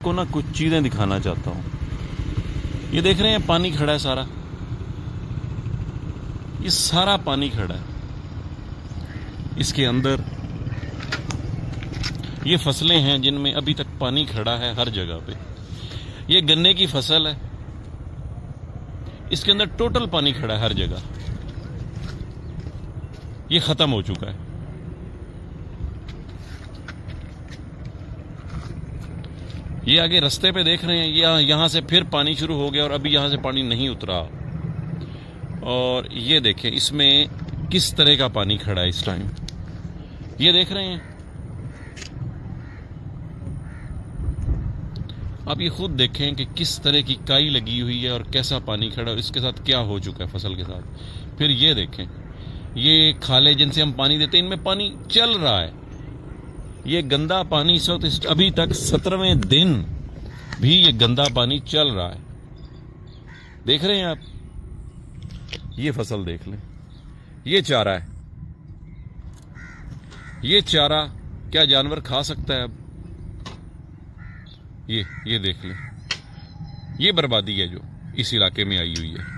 आपको ना कुछ चीजें दिखाना चाहता हूं। ये देख रहे हैं पानी खड़ा है सारा, ये सारा पानी खड़ा है। इसके अंदर ये फसलें हैं जिनमें अभी तक पानी खड़ा है हर जगह पे। ये गन्ने की फसल है, इसके अंदर टोटल पानी खड़ा है हर जगह। ये खत्म हो चुका है। ये आगे रास्ते पे देख रहे हैं, यहां से फिर पानी शुरू हो गया और अभी यहां से पानी नहीं उतरा। और ये देखें इसमें किस तरह का पानी खड़ा है इस टाइम, ये देख रहे हैं आप। ये खुद देखें कि किस तरह की काई लगी हुई है और कैसा पानी खड़ा है और इसके साथ क्या हो चुका है फसल के साथ। फिर ये देखें, ये खाले जिनसे हम पानी देते हैं, इनमें पानी चल रहा है। ये गंदा पानी इस वक्त अभी तक 17वें दिन भी ये गंदा पानी चल रहा है। देख रहे हैं आप, ये फसल देख लें, ये चारा है। ये चारा क्या जानवर खा सकता है अब? ये देख लें, ये बर्बादी है जो इस इलाके में आई हुई है।